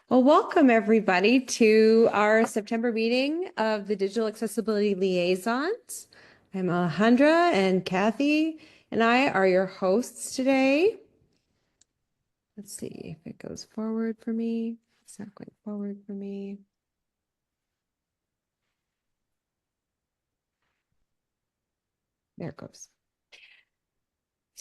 Well, welcome everybody to our September meeting of the Digital Accessibility Liaisons. I'm Alejandra, and Kathy and I are your hosts today. Let's see if it goes forward for me. It's not going forward for me. There it goes.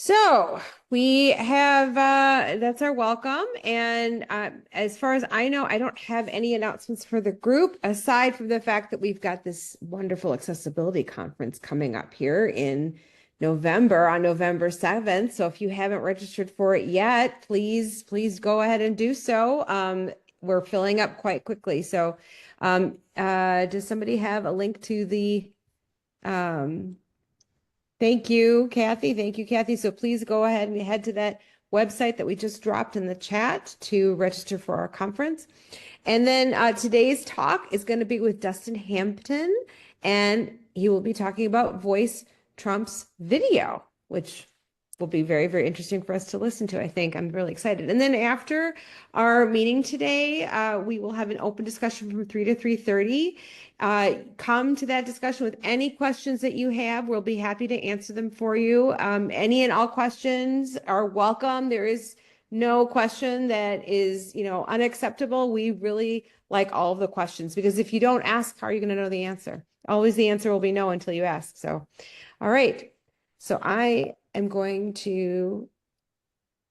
So we have, that's our welcome. And as far as I know, I don't have any announcements for the group, aside from the fact that we've got this wonderful accessibility conference coming up here in November, on November 7th. So if you haven't registered for it yet, please go ahead and do so. We're filling up quite quickly. So does somebody have a link to the Thank you, Kathy. Thank you, Kathy. So please go ahead and head to that website that we just dropped in the chat to register for our conference. And then today's talk is going to be with Dustin Hampton, and he will be talking about voice trumps video, which will be very, very interesting for us to listen to, I think. I'm really excited. And then after our meeting today, we will have an open discussion from 3 to 3:30. Come to that discussion with any questions that you have. We'll be happy to answer them for you. Any and all questions are welcome. There is no question that is, unacceptable. We really like all of the questions, because if you don't ask, how are you going to know the answer? Always the answer will be no until you ask. So, all right. So I am going to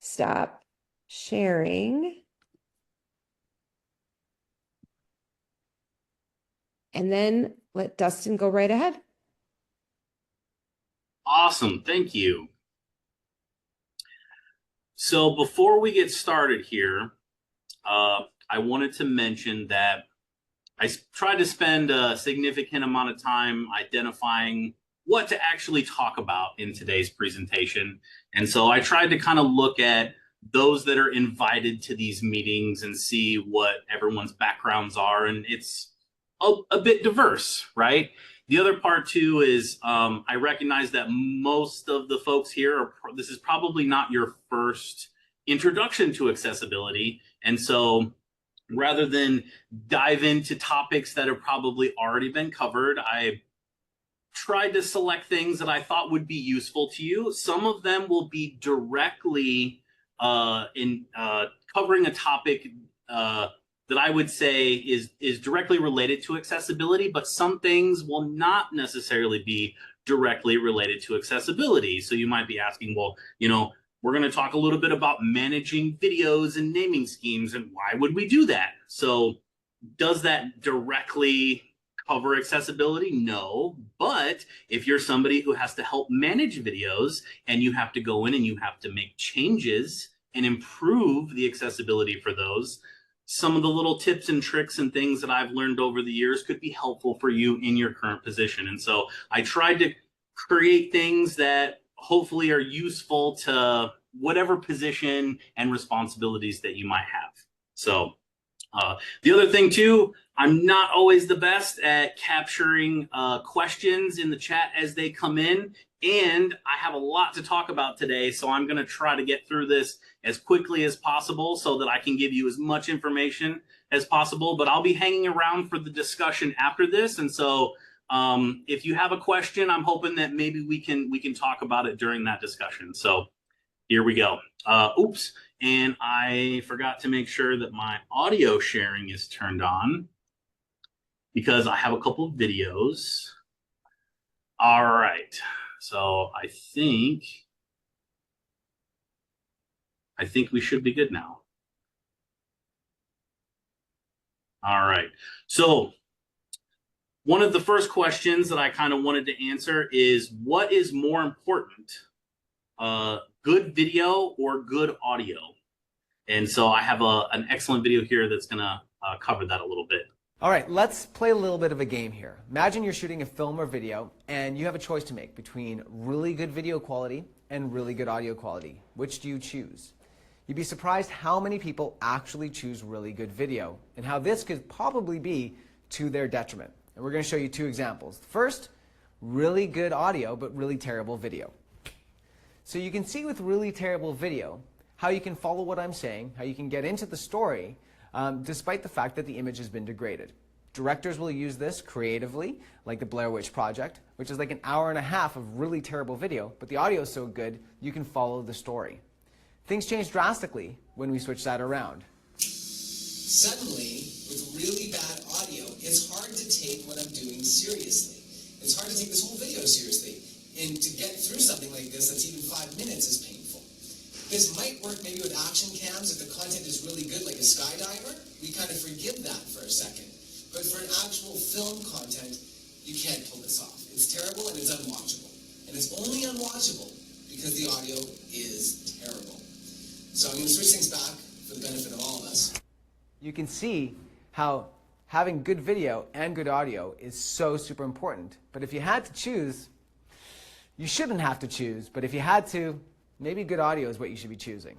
stop sharing. And then let Dustin go right ahead. Awesome, thank you. So before we get started here, I wanted to mention that I tried to spend a significant amount of time identifying what to actually talk about in today's presentation. And so I tried to kind of look at those that are invited to these meetings and see what everyone's backgrounds are. And it's a bit diverse, right? The other part too is I recognize that most of the folks here this is probably not your first introduction to accessibility. And so rather than dive into topics that have probably already been covered, I tried to select things that I thought would be useful to you. Some of them will be directly covering a topic that I would say is directly related to accessibility, but some things will not necessarily be directly related to accessibility. So you might be asking, well, we're going to talk a little bit about managing videos and naming schemes, and why would we do that? So does that directly cover accessibility? No, but if you're somebody who has to help manage videos and you have to go in and you have to make changes and improve the accessibility for those, some of the little tips and tricks and things that I've learned over the years could be helpful for you in your current position. And so I tried to create things that hopefully are useful to whatever position and responsibilities that you might have. So the other thing too, I'm not always the best at capturing questions in the chat as they come in, and I have a lot to talk about today, so I'm going to try to get through this as quickly as possible so that I can give you as much information as possible. But I'll be hanging around for the discussion after this, and so if you have a question, I'm hoping that maybe we can talk about it during that discussion. So here we go. Oops, and I forgot to make sure that my audio sharing is turned on, because I have a couple of videos. All right, so I think we should be good now. All right, so one of the first questions that I kind of wanted to answer is, what is more important, good video or good audio? And so I have an excellent video here that's going to cover that a little bit. All right, let's play a little bit of a game here. Imagine you're shooting a film or video and you have a choice to make between really good video quality and really good audio quality. Which do you choose? You'd be surprised how many people actually choose really good video, and how this could probably be to their detriment. And we're going to show you two examples. First, really good audio but really terrible video. So you can see with really terrible video how you can follow what I'm saying, how you can get into the story, despite the fact that the image has been degraded. Directors will use this creatively, like the Blair Witch Project, which is like an hour and a half of really terrible video, but the audio is so good you can follow the story. Things change drastically when we switch that around. Suddenly, with really bad audio, it's hard to take what I'm doing seriously. It's hard to take this whole video seriously. And to get through something like this that's even 5 minutes is painful. This might work maybe with action cams if the content is really good, like a skydiver. We kind of forgive that for a second. But for an actual film content, you can't pull this off. It's terrible and it's unwatchable. And it's only unwatchable because the audio is terrible. So I'm going to switch things back for the benefit of all of us. You can see how having good video and good audio is so super important. But if you had to choose, you shouldn't have to choose, but if you had to, maybe good audio is what you should be choosing.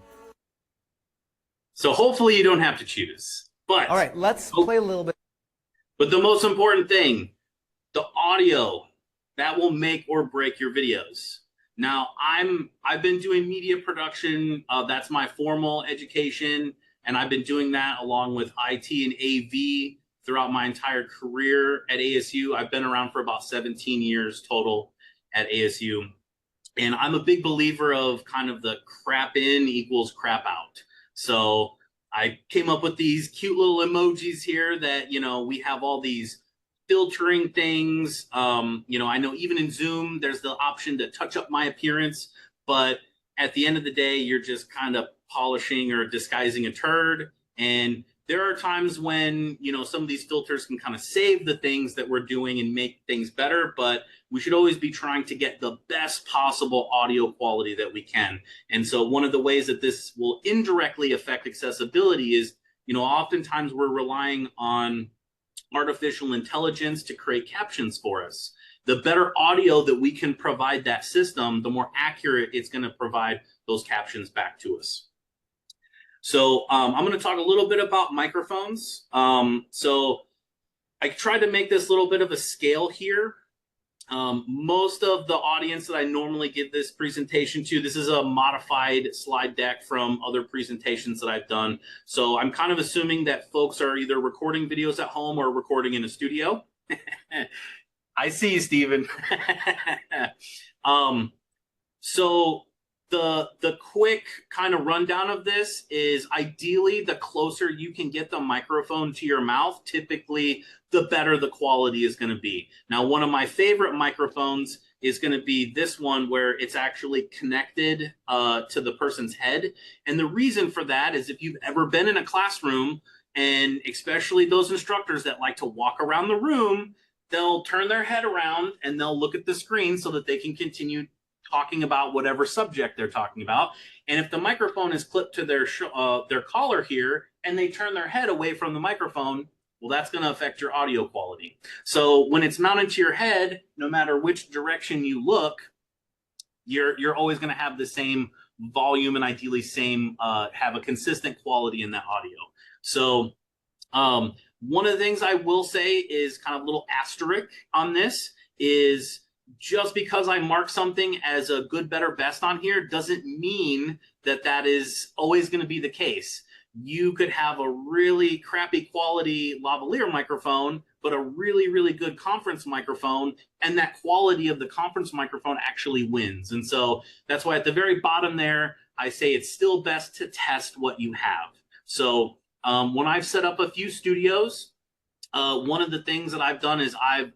So hopefully you don't have to choose. But all right, let's play a little bit. But the most important thing, the audio, that will make or break your videos. Now, I've been doing media production. That's my formal education, and I've been doing that along with IT and AV throughout my entire career at ASU. I've been around for about 17 years total at ASU, and I'm a big believer of kind of the crap in equals crap out. So I came up with these cute little emojis here that, you know, we have all these filtering things. You know, I know even in Zoom, there's the option to touch up my appearance, but at the end of the day, you're just kind of polishing or disguising a turd. And there are times when, you know, some of these filters can kind of save the things that we're doing and make things better, but we should always be trying to get the best possible audio quality that we can. And so one of the ways that this will indirectly affect accessibility is, you know, oftentimes we're relying on artificial intelligence to create captions for us. The better audio that we can provide that system, the more accurate it's going to provide those captions back to us. So I'm going to talk a little bit about microphones. So I tried to make this little bit of a scale here. Most of the audience that I normally give this presentation to, this is a modified slide deck from other presentations that I've done. So I'm kind of assuming that folks are either recording videos at home or recording in a studio. I see you, Stephen. So the quick kind of rundown of this is ideally the closer you can get the microphone to your mouth, typically the better the quality is going to be. Now, one of my favorite microphones is going to be this one where it's actually connected to the person's head. And the reason for that is if you've ever been in a classroom, and especially those instructors that like to walk around the room, they'll turn their head around and they'll look at the screen so that they can continue talking about whatever subject they're talking about. And if the microphone is clipped to their collar here and they turn their head away from the microphone, well, that's going to affect your audio quality. So when it's mounted to your head, no matter which direction you look, you're always going to have the same volume and ideally have a consistent quality in that audio. So one of the things I will say is kind of a little asterisk on this is just because I mark something as a good, better, best on here doesn't mean that that is always going to be the case. You could have a really crappy quality lavalier microphone, but a really, really good conference microphone, and that quality of the conference microphone actually wins. And so that's why at the very bottom there, I say it's still best to test what you have. So when I've set up a few studios, one of the things that I've done is I've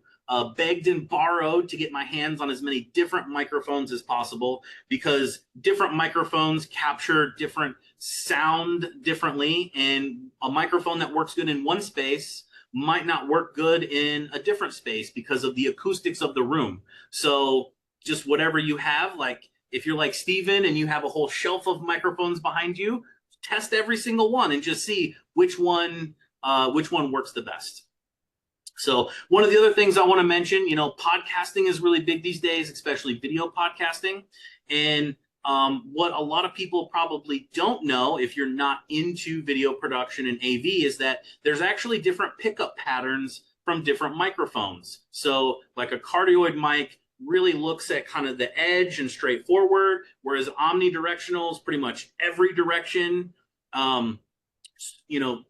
begged and borrowed to get my hands on as many different microphones as possible, because different microphones capture different sound differently, and a microphone that works good in one space might not work good in a different space because of the acoustics of the room. So just whatever you have, like if you're like Steven and you have a whole shelf of microphones behind you, test every single one and just see which one works the best. So one of the other things I want to mention, you know, podcasting is really big these days, especially video podcasting. And what a lot of people probably don't know, if you're not into video production and AV, is that there's actually different pickup patterns from different microphones. So like a cardioid mic really looks at kind of the edge and straightforward, whereas omnidirectional is pretty much every direction. You know,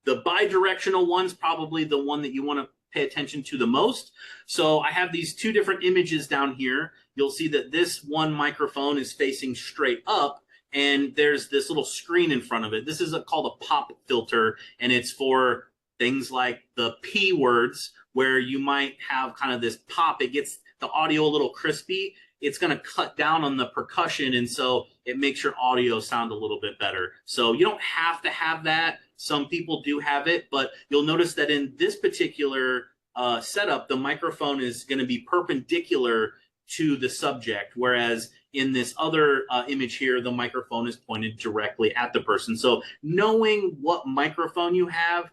The bidirectional one's probably the one that you want to pay attention to the most. So I have these two different images down here. You'll see that this one microphone is facing straight up, and there's this little screen in front of it. This is called a pop filter, and it's for things like the P words, where you might have kind of this pop. It gets the audio a little crispy. It's going to cut down on the percussion, and so it makes your audio sound a little bit better. So you don't have to have that. Some people do have it, but you'll notice that in this particular setup, the microphone is going to be perpendicular to the subject, whereas in this other image here, the microphone is pointed directly at the person. So knowing what microphone you have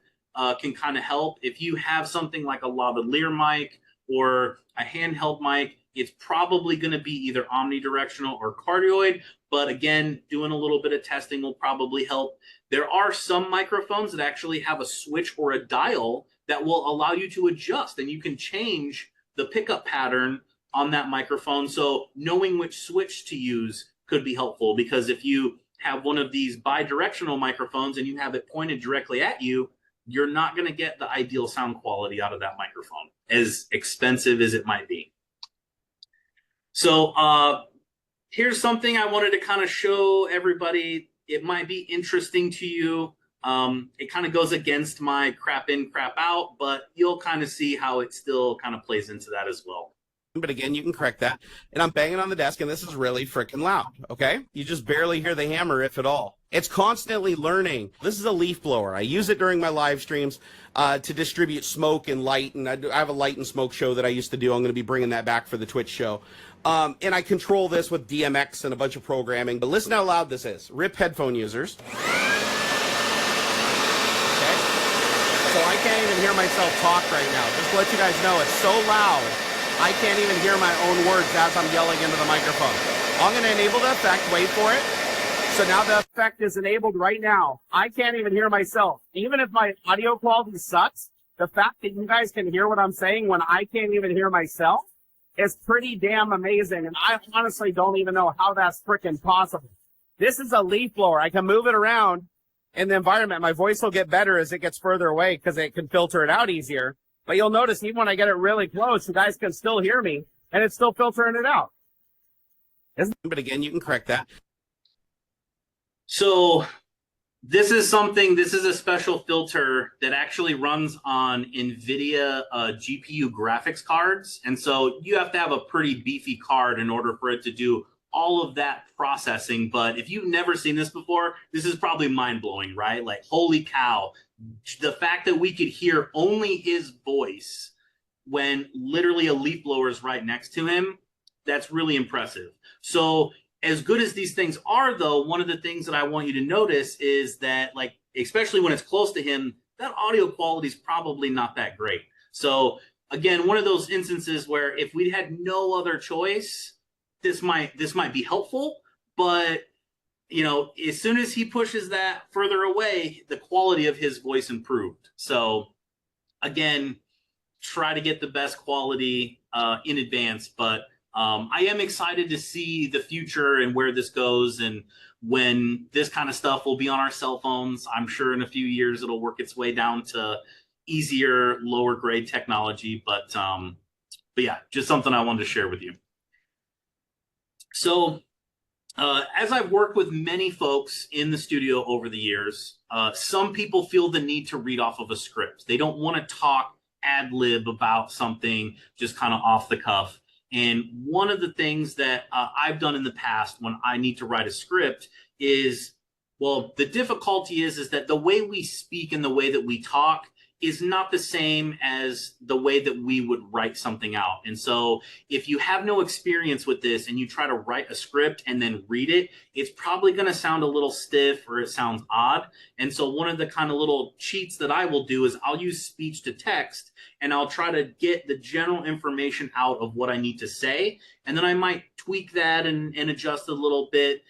can kind of help. If you have something like a lavalier mic or a handheld mic, it's probably going to be either omnidirectional or cardioid. But again, doing a little bit of testing will probably help. There are some microphones that actually have a switch or a dial that will allow you to adjust, and you can change the pickup pattern on that microphone. So knowing which switch to use could be helpful, because if you have one of these bidirectional microphones and you have it pointed directly at you, you're not going to get the ideal sound quality out of that microphone, as expensive as it might be. So here's something I wanted to kind of show everybody. It might be interesting to you. It kind of goes against my crap in, crap out, but you'll kind of see how it still kind of plays into that as well. But again, you can correct that. And I'm banging on the desk, and this is really freaking loud, okay? You just barely hear the hammer, if at all. It's constantly learning. This is a leaf blower. I use it during my live streams to distribute smoke and light, and I have a light and smoke show that I used to do. I'm going to be bringing that back for the Twitch show. And I control this with DMX and a bunch of programming. But listen how loud this is. RIP headphone users. Okay? So I can't even hear myself talk right now. Just to let you guys know, it's so loud, I can't even hear my own words as I'm yelling into the microphone. I'm going to enable the effect. Wait for it. So now the effect is enabled right now. I can't even hear myself. Even if my audio quality sucks, the fact that you guys can hear what I'm saying when I can't even hear myself is pretty damn amazing. And I honestly don't even know how that's freaking possible. This is a leaf blower. I can move it around in the environment. My voice will get better as it gets further away because it can filter it out easier. But you'll notice even when I get it really close, you guys can still hear me, and it's still filtering it out. But again, you can correct that. So this is a special filter that actually runs on NVIDIA GPU graphics cards. And so you have to have a pretty beefy card in order for it to do all of that processing. But if you've never seen this before, this is probably mind-blowing, right? Like, holy cow. The fact that we could hear only his voice when literally a leaf blower is right next to him, that's really impressive. So as good as these things are, though, one of the things that I want you to notice is that, like, especially when it's close to him, that audio quality is probably not that great. So again, one of those instances where if we had no other choice, this might be helpful, but you know, as soon as he pushes that further away, the quality of his voice improved. So again, try to get the best quality in advance, but I am excited to see the future and where this goes, and when this kind of stuff will be on our cell phones. I'm sure in a few years it'll work its way down to easier, lower grade technology, but yeah, just something I wanted to share with you. So as I've worked with many folks in the studio over the years, some people feel the need to read off of a script. They don't want to talk ad lib about something just kind of off the cuff. And one of the things that I've done in the past when I need to write a script is, well, the difficulty is that the way we speak and the way that we talk is not the same as the way that we would write something out. And so if you have no experience with this and you try to write a script and then read it, it's probably going to sound a little stiff or it sounds odd. And so one of the kind of little cheats that I will do is I'll use speech to text, and I'll try to get the general information out of what I need to say. And then I might tweak that and adjust a little bit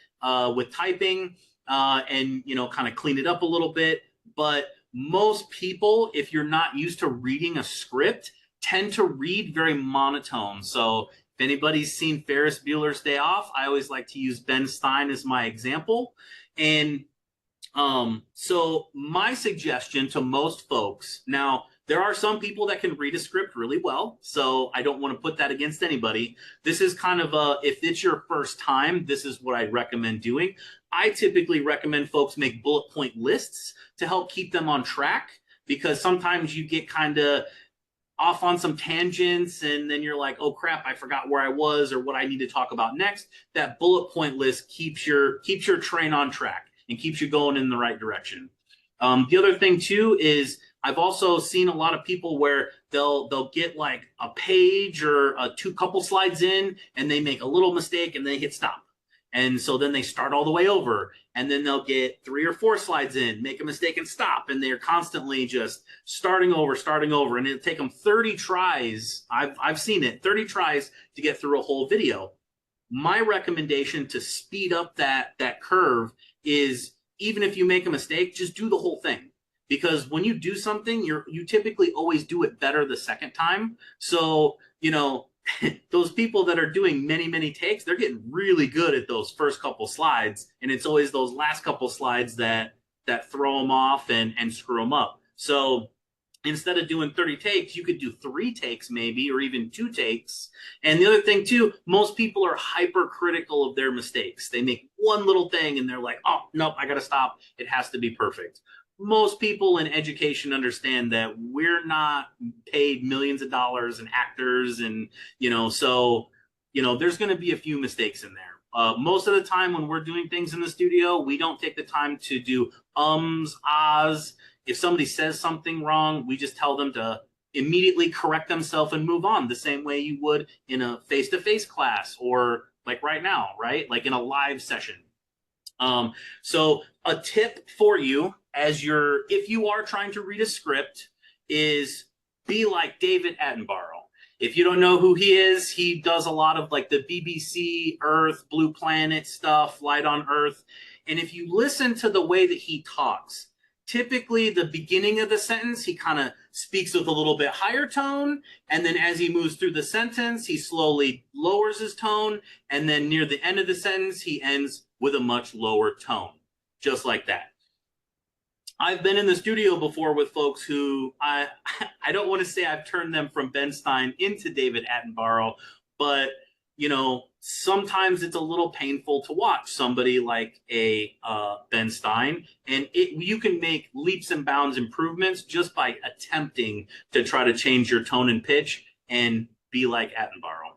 with typing and, you know, kind of clean it up a little bit. But most people, if you're not used to reading a script, tend to read very monotone. So if anybody's seen Ferris Bueller's Day Off, I always like to use Ben Stein as my example. And So my suggestion to most folks, now there are some people that can read a script really well, so I don't want to put that against anybody. This is kind of if it's your first time, this is what I recommend doing. I typically recommend folks make bullet point lists to help keep them on track, because sometimes you get kind of off on some tangents and then you're like, oh crap, I forgot where I was or what I need to talk about next. That bullet point list keeps your train on track and keeps you going in the right direction. The other thing too is I've also seen a lot of people where they'll get like a page or a couple slides in and they make a little mistake and they hit stop. And so then they start all the way over, and then they'll get 3 or 4 slides in, make a mistake and stop. And they're constantly just starting over. And it'll take them 30 tries. I've seen it, 30 tries to get through a whole video. My recommendation to speed up that curve is, even if you make a mistake, just do the whole thing. Because when you do something, you typically always do it better the second time. So, those people that are doing many, many takes, they're getting really good at those first couple slides. And it's always those last couple slides that throw them off and screw them up. So instead of doing 30 takes, you could do 3 takes maybe, or even 2 takes. And the other thing too, most people are hypercritical of their mistakes. They make one little thing and they're like, oh, nope, I got to stop. It has to be perfect. Most people in education understand that we're not paid millions of dollars and actors, and so there's going to be a few mistakes in there. Most of the time when we're doing things in the studio, we don't take the time to do ahs. If somebody says something wrong, we just tell them to immediately correct themselves and move on, the same way you would in a face-to-face class, or like right now, right? Like in a live session. So a tip for you, if you are trying to read a script, is be like David Attenborough. If you don't know who he is, he does a lot of like the BBC Earth, Blue Planet stuff, Light on Earth. And if you listen to the way that he talks, typically the beginning of the sentence, he kind of speaks with a little bit higher tone. And then as he moves through the sentence, he slowly lowers his tone. And then near the end of the sentence, he ends with a much lower tone, just like that. I've been in the studio before with folks who I don't want to say I've turned them from Ben Stein into David Attenborough, but sometimes it's a little painful to watch somebody like a Ben Stein, and you can make leaps and bounds improvements just by attempting to try to change your tone and pitch and be like Attenborough.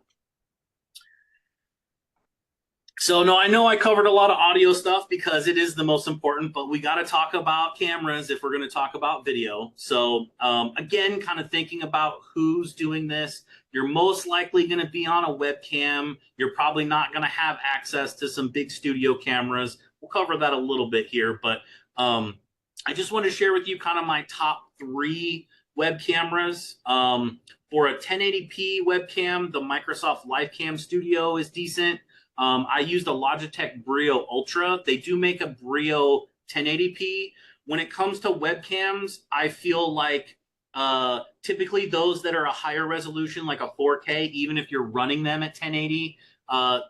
So no, I know I covered a lot of audio stuff because it is the most important, but we got to talk about cameras if we're going to talk about video. So again, kind of thinking about who's doing this. You're most likely going to be on a webcam. You're probably not going to have access to some big studio cameras. We'll cover that a little bit here, but I just want to share with you kind of my top 3 web cameras. For a 1080p webcam, the Microsoft LiveCam Studio is decent. I used a Logitech Brio Ultra. They do make a Brio 1080p. When it comes to webcams, I feel like typically those that are a higher resolution, like a 4K, even if you're running them at 1080,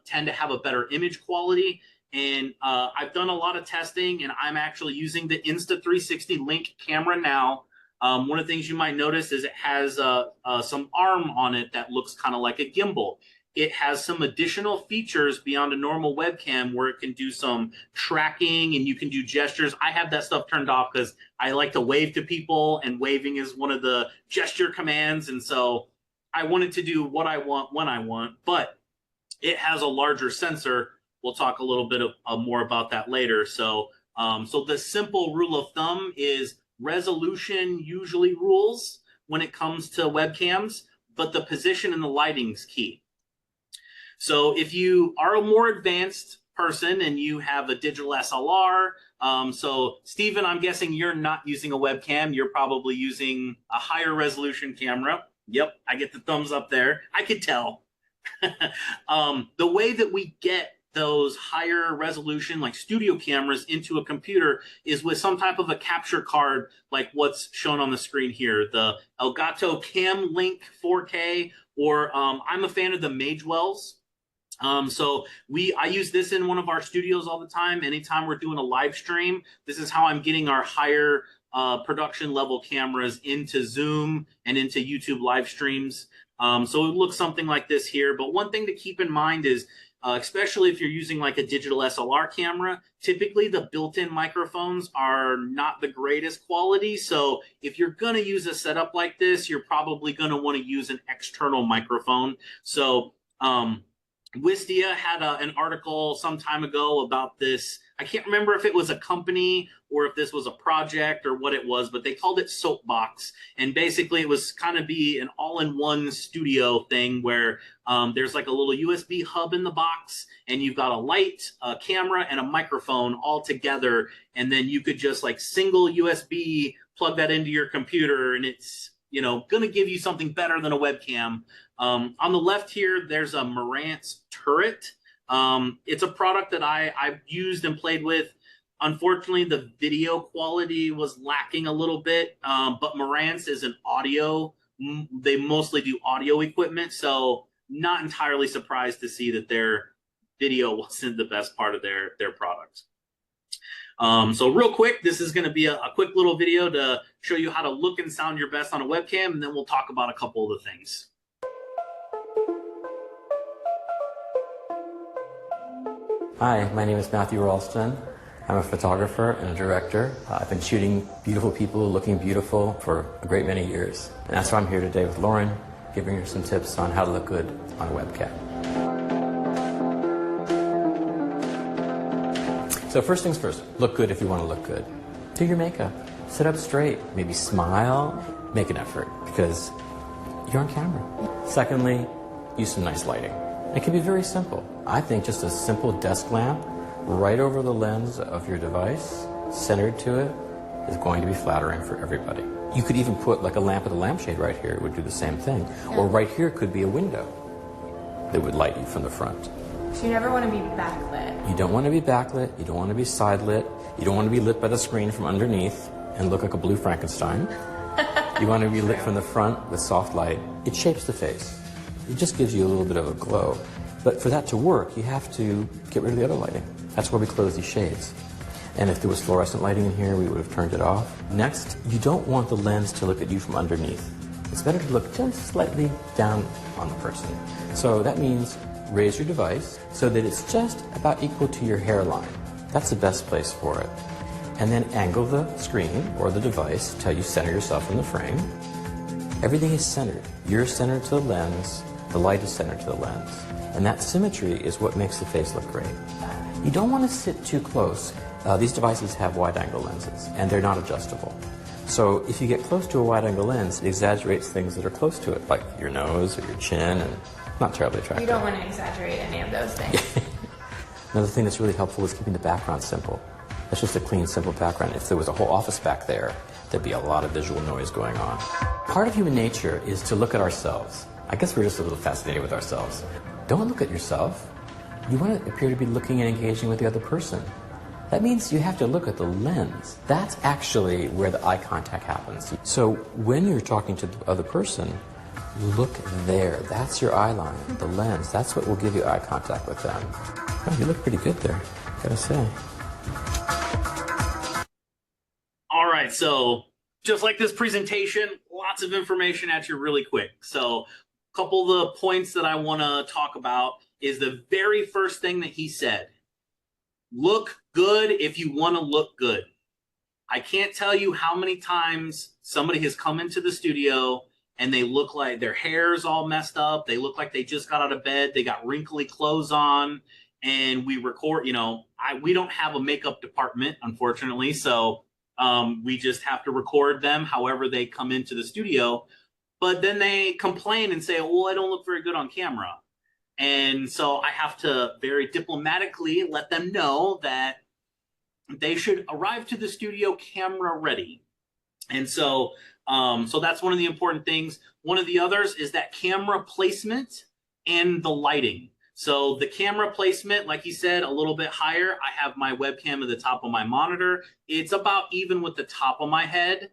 tend to have a better image quality. And I've done a lot of testing, and I'm actually using the Insta360 Link camera now. One of the things you might notice is it has some arm on it that looks kind of like a gimbal. It has some additional features beyond a normal webcam where it can do some tracking and you can do gestures. I have that stuff turned off because I like to wave to people, and waving is one of the gesture commands. And so I wanted to do what I want when I want, but it has a larger sensor. We'll talk a little bit more about that later. So the simple rule of thumb is resolution usually rules when it comes to webcams, but the position and the lighting's key. So if you are a more advanced person and you have a digital SLR, so Stephen, I'm guessing you're not using a webcam. You're probably using a higher resolution camera. Yep, I get the thumbs up there. I could tell. The way that we get those higher resolution, like studio cameras, into a computer is with some type of a capture card, like what's shown on the screen here, the Elgato Cam Link 4K, or I'm a fan of the Magewells. So I use this in one of our studios all the time. Anytime we're doing a live stream, this is how I'm getting our higher production level cameras into Zoom and into YouTube live streams. So it looks something like this here. But one thing to keep in mind is, especially if you're using like a digital SLR camera, typically the built-in microphones are not the greatest quality. So if you're going to use a setup like this, you're probably going to want to use an external microphone. So Wistia had an article some time ago about this. I can't remember if it was a company or if this was a project or what it was, but they called it Soapbox. And basically it was kind of be an all-in-one studio thing where there's like a little USB hub in the box, and you've got a light, a camera, and a microphone all together. And then you could just like single USB plug that into your computer, and it's, you know, going to give you something better than a webcam. On the left here, there's a Marantz turret. It's a product that I've used and played with. Unfortunately, the video quality was lacking a little bit, but Marantz is an audio. They mostly do audio equipment, so not entirely surprised to see that their video wasn't the best part of their product. So real quick, this is going to be a quick little video to show you how to look and sound your best on a webcam, and then we'll talk about a couple of the things. Hi, my name is Matthew Ralston. I'm a photographer and a director. I've been shooting beautiful people looking beautiful for a great many years. And that's why I'm here today with Lauren, giving her some tips on how to look good on a webcam. So first things first, look good if you want to look good. Do your makeup, sit up straight, maybe smile, make an effort because you're on camera. Secondly, use some nice lighting. It can be very simple. I think just a simple desk lamp right over the lens of your device, centered to it, is going to be flattering for everybody. You could even put like a lamp with a lampshade right here. It would do the same thing. Yeah. Or right here could be a window that would light you from the front. So you never want to be backlit. You don't want to be backlit. You don't want to be side lit. You don't want to be lit by the screen from underneath and look like a blue Frankenstein. You want to be lit from the front with soft light. It shapes the face. It just gives you a little bit of a glow. But for that to work, you have to get rid of the other lighting. That's where we close these shades. And if there was fluorescent lighting in here, we would have turned it off. Next, you don't want the lens to look at you from underneath. It's better to look just slightly down on the person. So that means raise your device so that it's just about equal to your hairline. That's the best place for it. And then angle the screen or the device till you center yourself in the frame. Everything is centered. You're centered to the lens. The light is centered to the lens. And that symmetry is what makes the face look great. You don't want to sit too close. These devices have wide-angle lenses, and they're not adjustable. So if you get close to a wide-angle lens, it exaggerates things that are close to it, like your nose or your chin, and not terribly attractive. You don't want to exaggerate any of those things. Another thing that's really helpful is keeping the background simple. That's just a clean, simple background. If there was a whole office back there, there'd be a lot of visual noise going on. Part of human nature is to look at ourselves. I guess we're just a little fascinated with ourselves. Don't look at yourself. You want to appear to be looking and engaging with the other person. That means you have to look at the lens. That's actually where the eye contact happens. So when you're talking to the other person, look there. That's your eye line, the lens. That's what will give you eye contact with them. Oh, you look pretty good there, gotta say. All right, so just like this presentation, lots of information at you really quick. So a couple of the points that I want to talk about is the very first thing that he said. Look good if you want to look good. I can't tell you how many times somebody has come into the studio and they look like their hair's all messed up. They look like they just got out of bed. They got wrinkly clothes on, and we record, you know, we don't have a makeup department, unfortunately. So we just have to record them however they come into the studio. But then they complain and say, well, I don't look very good on camera. And so I have to very diplomatically let them know that they should arrive to the studio camera ready. And so, so that's one of the important things. One of the others is that camera placement and the lighting. So the camera placement, like he said, a little bit higher. I have my webcam at the top of my monitor. It's about even with the top of my head.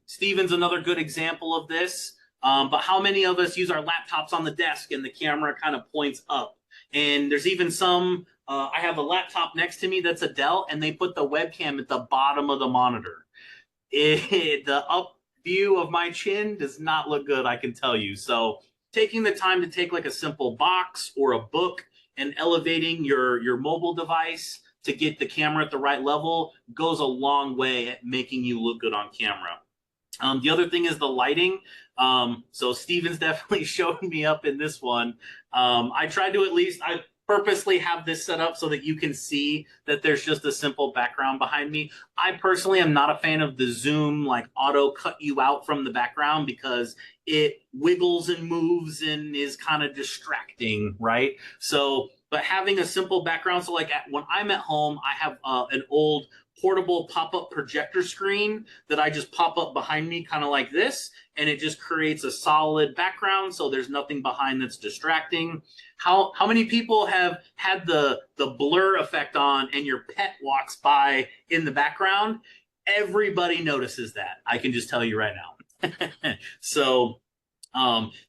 Steven's another good example of this. But how many of us use our laptops on the desk and the camera kind of points up? And there's even some, I have a laptop next to me that's a Dell, and they put the webcam at the bottom of the monitor. The up view of my chin does not look good, I can tell you. So taking the time to take like a simple box or a book and elevating your mobile device to get the camera at the right level goes a long way at making you look good on camera. The other thing is the lighting. So Steven's definitely showing me up in this one. I tried to I purposely have this set up so that you can see that there's just a simple background behind me. I personally am not a fan of the zoom, like auto cut you out from the background, because it wiggles and moves and is kind of distracting, right? So, but having a simple background, so like when I'm at home, I have an old portable pop-up projector screen that I just pop up behind me kind of like this, and it just creates a solid background so there's nothing behind that's distracting. How many people have had the blur effect on and your pet walks by in the background? Everybody notices that. I can just tell you right now. So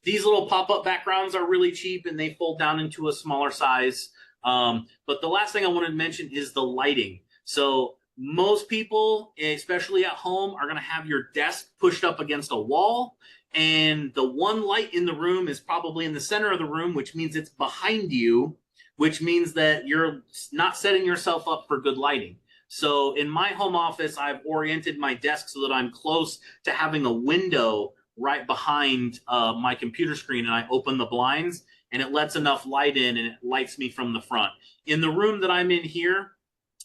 these little pop-up backgrounds are really cheap and they fold down into a smaller size. But the last thing I wanted to mention is the lighting. So most people, especially at home, are going to have your desk pushed up against a wall, and the one light in the room is probably in the center of the room, which means it's behind you, which means that you're not setting yourself up for good lighting. So in my home office, I've oriented my desk so that I'm close to having a window right behind my computer screen, and I open the blinds and it lets enough light in and it lights me from the front. In the room that I'm in here,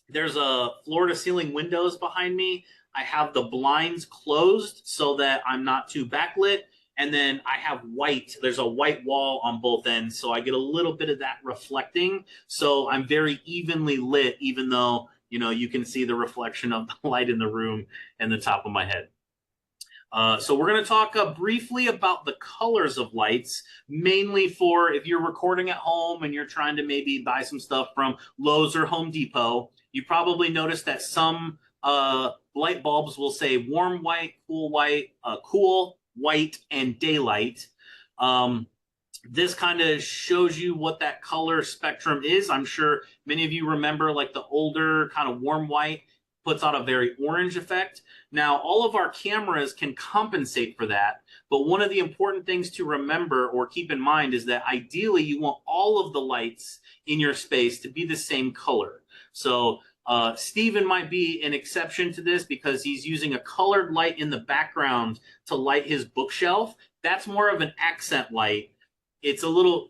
there's a floor-to-ceiling windows behind me. I have the blinds closed so that I'm not too backlit. And then I have white. There's a white wall on both ends, so I get a little bit of that reflecting. So I'm very evenly lit, even though, you know, you can see the reflection of the light in the room and the top of my head. So we're going to talk briefly about the colors of lights, mainly for if you're recording at home and you're trying to maybe buy some stuff from Lowe's or Home Depot. You probably noticed that some light bulbs will say warm white, cool white, and daylight. This kind of shows you what that color spectrum is. I'm sure many of you remember like the older kind of warm white puts out a very orange effect. Now, all of our cameras can compensate for that, but one of the important things to remember or keep in mind is that ideally you want all of the lights in your space to be the same color. So Steven might be an exception to this because he's using a colored light in the background to light his bookshelf. That's more of an accent light. It's a little,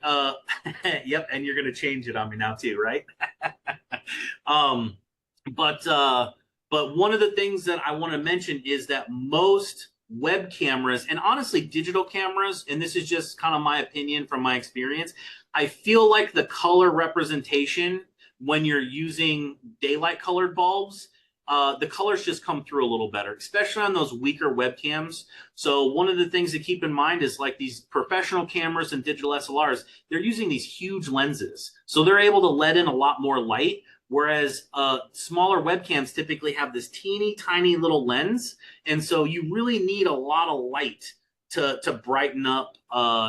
yep, and you're going to change it on me now too, right? But one of the things that I want to mention is that most web cameras, and honestly digital cameras, and this is just kind of my opinion from my experience, I feel like the color representation when you're using daylight colored bulbs, the colors just come through a little better, especially on those weaker webcams. So one of the things to keep in mind is like these professional cameras and digital SLRs, they're using these huge lenses. So they're able to let in a lot more light. Whereas smaller webcams typically have this teeny tiny little lens. And so you really need a lot of light to brighten up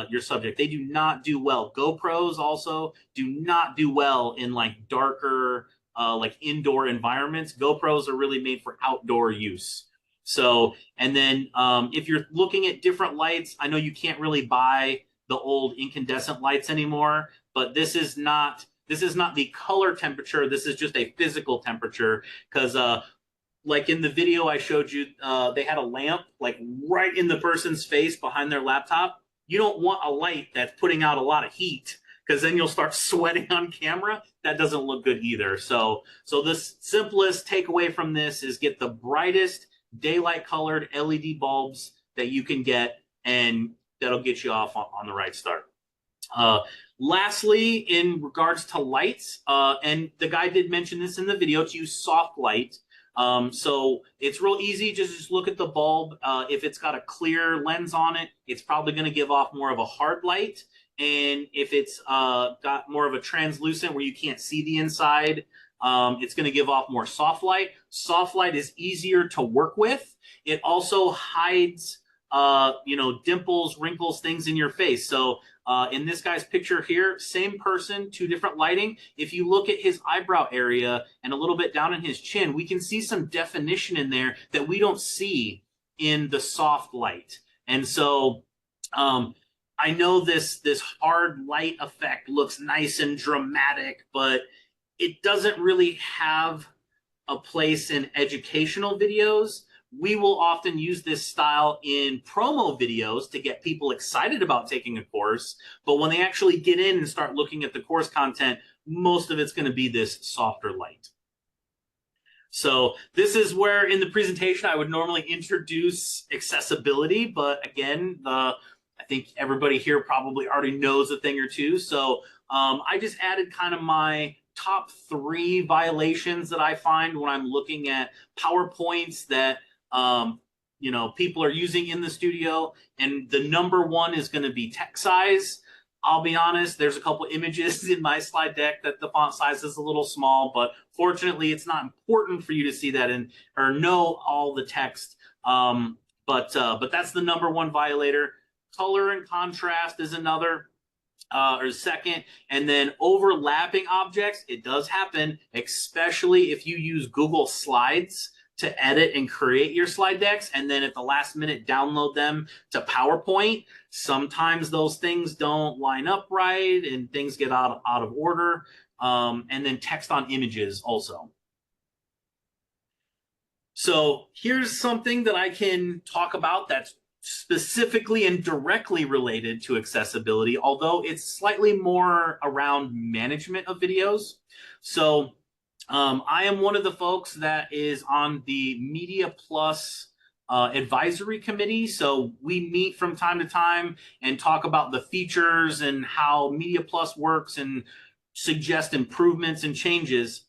your subject. They do not do well. GoPros also do not do well in like darker, like indoor environments. GoPros are really made for outdoor use. So, and then if you're looking at different lights, I know you can't really buy the old incandescent lights anymore, but this is not the color temperature. This is just a physical temperature because like in the video I showed you, they had a lamp like right in the person's face behind their laptop. You don't want a light that's putting out a lot of heat because then you'll start sweating on camera. That doesn't look good either. So the simplest takeaway from this is get the brightest daylight colored LED bulbs that you can get, and that'll get you off on the right start. Lastly, in regards to lights, and the guy did mention this in the video, to use soft light. So it's real easy to just look at the bulb. If it's got a clear lens on it, it's probably going to give off more of a hard light. And if it's got more of a translucent where you can't see the inside, it's going to give off more soft light. Soft light is easier to work with. It also hides dimples, wrinkles, things in your face. So in this guy's picture here, same person, two different lighting. If you look at his eyebrow area and a little bit down in his chin, we can see some definition in there that we don't see in the soft light. And so I know this hard light effect looks nice and dramatic, but it doesn't really have a place in educational videos. We will often use this style in promo videos to get people excited about taking a course. But when they actually get in and start looking at the course content, most of it's going to be this softer light. So this is where in the presentation I would normally introduce accessibility. But again, I think everybody here probably already knows a thing or two. So I just added kind of my top 3 violations that I find when I'm looking at PowerPoints that people are using in the studio. And the number 1 is going to be text size. I'll be honest, there's a couple images in my slide deck that the font size is a little small, but fortunately it's not important for you to see that or know all the text. But that's the number 1 violator. Color and contrast is another. Or second, and then overlapping objects, it does happen, especially if you use Google Slides to edit and create your slide decks, and then at the last minute download them to PowerPoint. Sometimes those things don't line up right, and things get out of order. And then text on images also. So here's something that I can talk about that's specifically and directly related to accessibility, although it's slightly more around management of videos. So I am one of the folks that is on the Media Plus advisory committee. So we meet from time to time and talk about the features and how Media Plus works and suggest improvements and changes.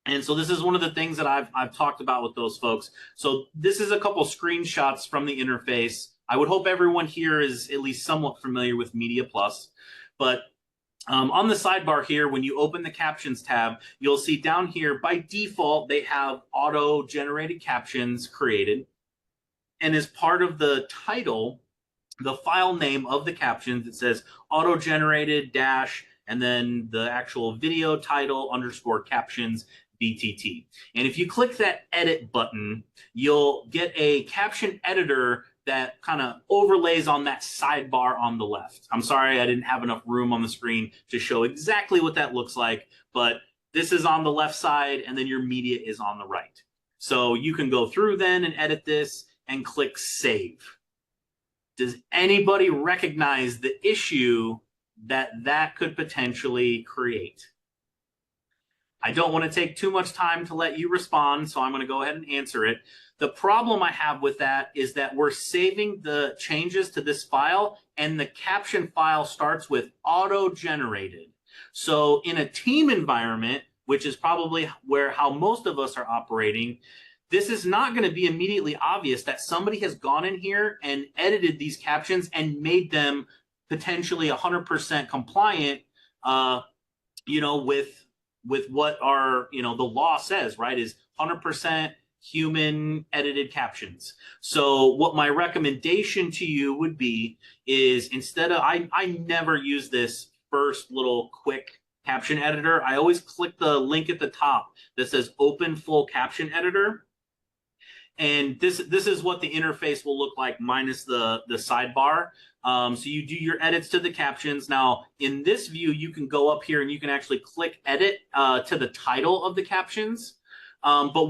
And so this is one of the things that I've talked about with those folks. So this is a couple screenshots from the interface. I would hope everyone here is at least somewhat familiar with Media Plus. But on the sidebar here, when you open the Captions tab, you'll see down here, by default, they have auto-generated captions created. And as part of the title, the file name of the captions, it says auto-generated dash, and then the actual video title _ captions BTT. And if you click that edit button, you'll get a caption editor that kind of overlays on that sidebar on the left. I'm sorry I didn't have enough room on the screen to show exactly what that looks like, but this is on the left side and then your media is on the right. So you can go through then and edit this and click save. Does anybody recognize the issue that could potentially create? I don't want to take too much time to let you respond, so I'm going to go ahead and answer it. The problem I have with that is that we're saving the changes to this file, and the caption file starts with auto-generated. So in a team environment, which is probably how most of us are operating, this is not going to be immediately obvious that somebody has gone in here and edited these captions and made them potentially 100% compliant, with what our, the law says, right, is 100% human edited captions. So what my recommendation to you would be is instead of, I never use this first little quick caption editor. I always click the link at the top that says open full caption editor. And this is what the interface will look like minus the sidebar. So you do your edits to the captions. Now, in this view, you can go up here and you can actually click edit to the title of the captions. But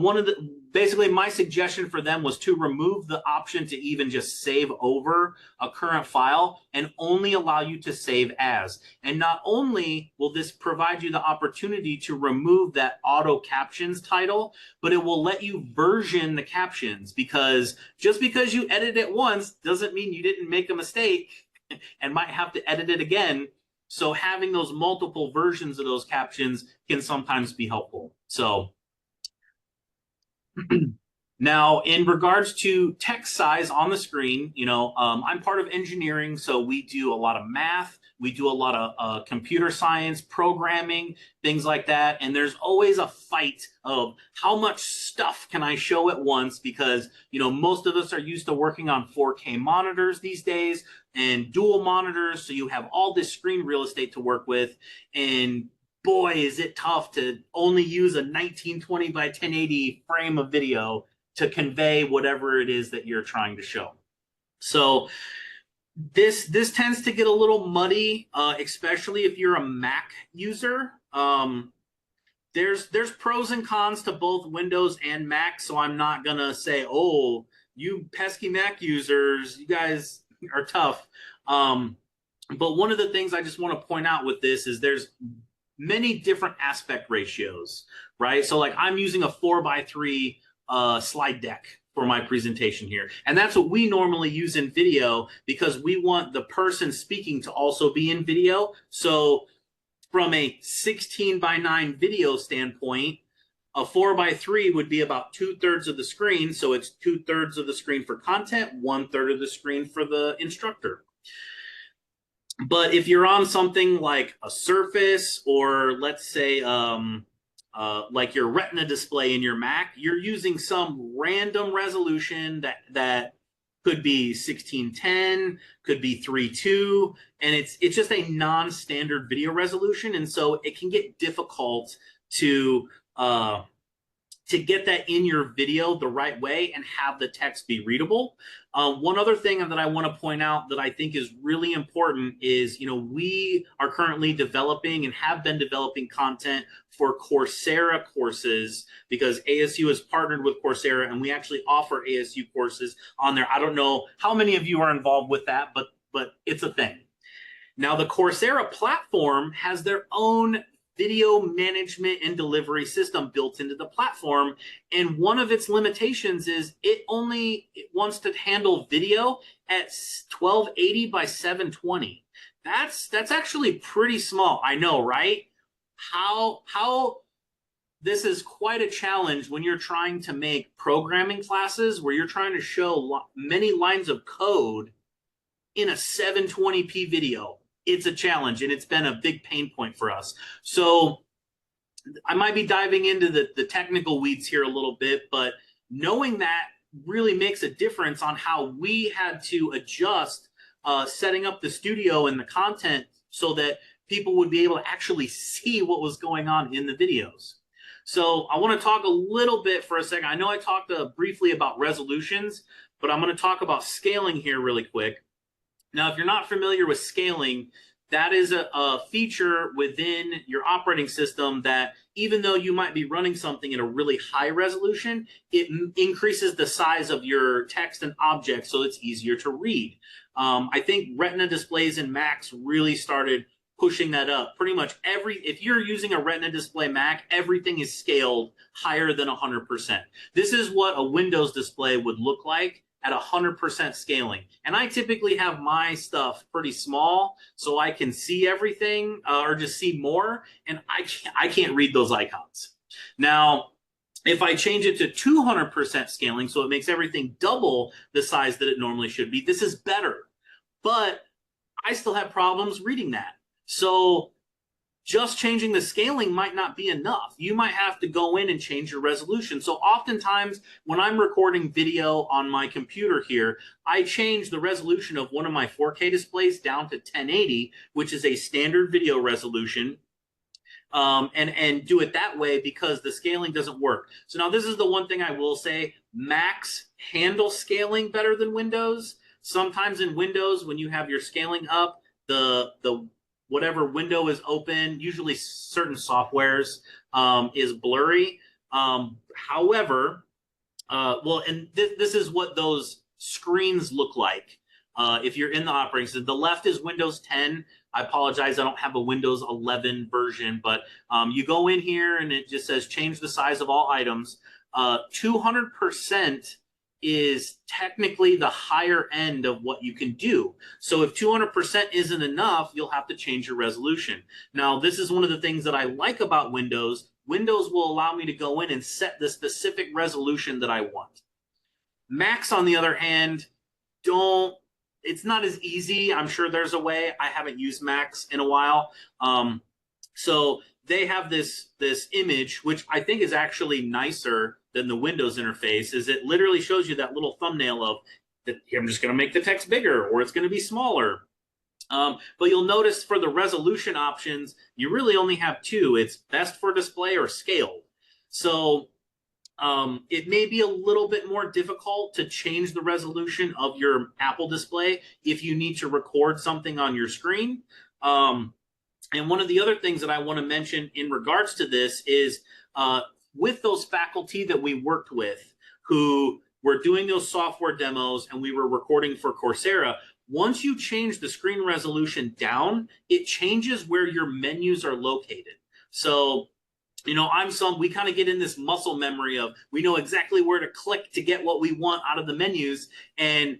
basically my suggestion for them was to remove the option to even just save over a current file and only allow you to save as. And not only will this provide you the opportunity to remove that auto captions title, but it will let you version the captions, because just because you edit it once doesn't mean you didn't make a mistake and might have to edit it again. So having those multiple versions of those captions can sometimes be helpful. So Now, in regards to text size on the screen, I'm part of engineering, so we do a lot of math. We do a lot of computer science, programming, things like that. And there's always a fight of how much stuff can I show at once, because, most of us are used to working on 4K monitors these days and dual monitors. So you have all this screen real estate to work with. And boy, is it tough to only use a 1920 by 1080 frame of video to convey whatever it is that you're trying to show. So this tends to get a little muddy, especially if you're a Mac user. There's pros and cons to both Windows and Mac, so I'm not gonna say, oh, you pesky Mac users, you guys are tough. But one of the things I just want to point out with this is there's many different aspect ratios, right? So like I'm using a 4:3 slide deck for my presentation here. And that's what we normally use in video because we want the person speaking to also be in video. So from a 16:9 video standpoint, a 4:3 would be about 2/3 of the screen. So it's 2/3 of the screen for content, 1/3 of the screen for the instructor. But if you're on something like a Surface or let's say like your Retina display in your Mac, you're using some random resolution that could be 1610, could be 3:2, and it's just a non-standard video resolution, and so it can get difficult to get that in your video the right way and have the text be readable. One other thing that I want to point out that I think is really important is, we are currently developing and have been developing content for Coursera courses because ASU has partnered with Coursera and we actually offer ASU courses on there. I don't know how many of you are involved with that, but it's a thing. Now, the Coursera platform has their own video management and delivery system built into the platform. And one of its limitations is it wants to handle video at 1280 by 720. That's actually pretty small. I know, right? How this is quite a challenge when you're trying to make programming classes where you're trying to show many lines of code in a 720p video. It's a challenge, and it's been a big pain point for us. So I might be diving into the technical weeds here a little bit, but knowing that really makes a difference on how we had to adjust setting up the studio and the content so that people would be able to actually see what was going on in the videos. So I want to talk a little bit for a second. I know I talked briefly about resolutions, but I'm going to talk about scaling here really quick. Now, if you're not familiar with scaling, that is a feature within your operating system that even though you might be running something at a really high resolution, it increases the size of your text and objects so it's easier to read. I think Retina displays in Macs really started pushing that up. Pretty much if you're using a Retina display Mac, everything is scaled higher than 100%. This is what a Windows display would look like at 100% scaling. And I typically have my stuff pretty small so I can see everything or just see more, and I can't read those icons. Now, if I change it to 200% scaling, so it makes everything double the size that it normally should be, this is better. But I still have problems reading that. So just changing the scaling might not be enough. You might have to go in and change your resolution. So oftentimes when I'm recording video on my computer here, I change the resolution of one of my 4K displays down to 1080, which is a standard video resolution, and do it that way because the scaling doesn't work. So now this is the one thing I will say, Macs handle scaling better than Windows. Sometimes in Windows, when you have your scaling up, the whatever window is open, usually certain softwares, is blurry. However, and this is what those screens look like if you're in the operating system. The left is Windows 10. I apologize, I don't have a Windows 11 version, but you go in here and it just says change the size of all items. 200% is technically the higher end of what you can do. So if 200% isn't enough, you'll have to change your resolution. Now, this is one of the things that I like about Windows. Windows will allow me to go in and set the specific resolution that I want. Macs, on the other hand, it's not as easy. I'm sure there's a way. I haven't used Macs in a while. So they have this image, which I think is actually nicer than the Windows interface, is it literally shows you that little thumbnail of that. I'm just going to make the text bigger, or it's going to be smaller. But you'll notice for the resolution options, you really only have two. It's best for display or scaled. So it may be a little bit more difficult to change the resolution of your Apple display if you need to record something on your screen. And one of the other things that I want to mention in regards to this is with those faculty that we worked with who were doing those software demos and we were recording for Coursera, once you change the screen resolution down, it changes where your menus are located. So, you know, we kind of get in this muscle memory of we know exactly where to click to get what we want out of the menus. And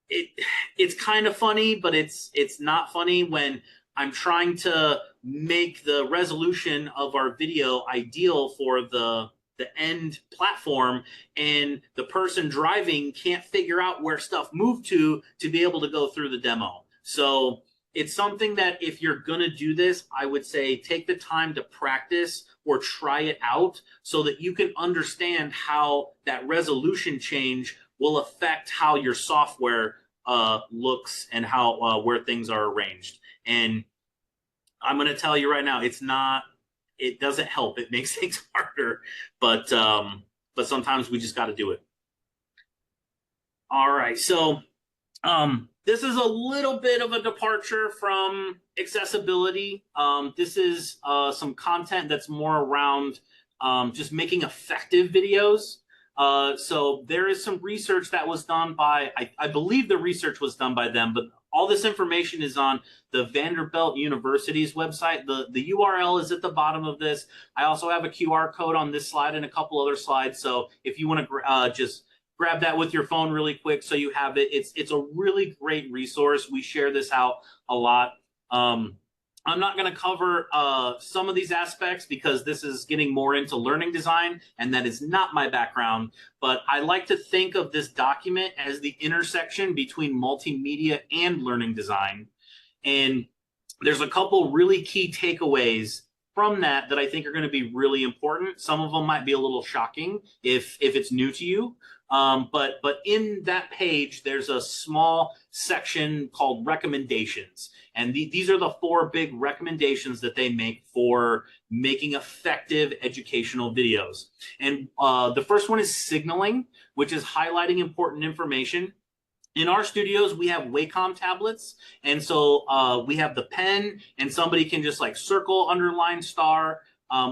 it's kind of funny, but it's not funny when I'm trying to make the resolution of our video ideal for the end platform, and the person driving can't figure out where stuff moved to be able to go through the demo. So it's something that if you're going to do this, I would say take the time to practice or try it out so that you can understand how that resolution change will affect how your software looks and how where things are arranged. And I'm going to tell you right now, it doesn't help. It makes things harder, but sometimes we just got to do it. All right. So this is a little bit of a departure from accessibility. This is some content that's more around just making effective videos. So there is some research that was done by, I believe the research was done by them, but all this information is on the Vanderbilt University's website. The URL is at the bottom of this. I also have a QR code on this slide and a couple other slides. So if you want to just grab that with your phone really quick so you have it. It's a really great resource. We share this out a lot. I'm not going to cover some of these aspects because this is getting more into learning design, and that is not my background. But I like to think of this document as the intersection between multimedia and learning design. And there's a couple really key takeaways from that I think are going to be really important. Some of them might be a little shocking if it's new to you. But in that page, there's a small section called recommendations. And these are the 4 big recommendations that they make for making effective educational videos. And the first one is signaling, which is highlighting important information. In our studios, we have Wacom tablets. And so we have the pen, and somebody can just like circle, underline, star.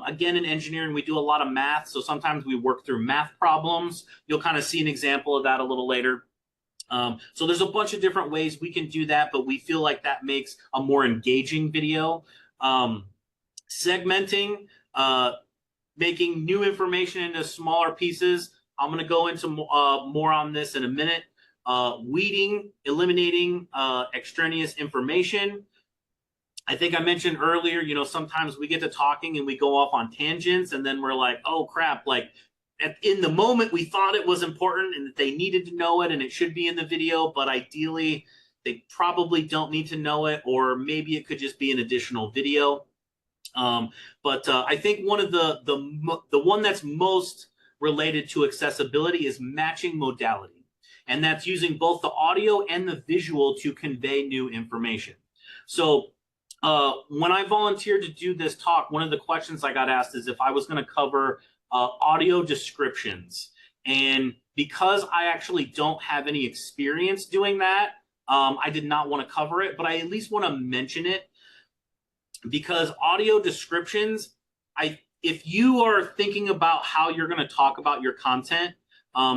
Again, in engineering, we do a lot of math. So sometimes we work through math problems. You'll kind of see an example of that a little later. So there's a bunch of different ways we can do that, but we feel like that makes a more engaging video. Segmenting, making new information into smaller pieces. I'm going to go into more on this in a minute. Weeding, eliminating extraneous information. I think I mentioned earlier, you know, sometimes we get to talking and we go off on tangents, and then we're like, oh crap, like in the moment we thought it was important and that they needed to know it and it should be in the video, but ideally they probably don't need to know it, or maybe it could just be an additional video. But I think one of the one that's most related to accessibility is matching modality. And that's using both the audio and the visual to convey new information. So when I volunteered to do this talk, one of the questions I got asked is if I was going to cover audio descriptions. And because I actually don't have any experience doing that, I did not want to cover it, but I at least want to mention it because audio descriptions, if you are thinking about how you're going to talk about your content,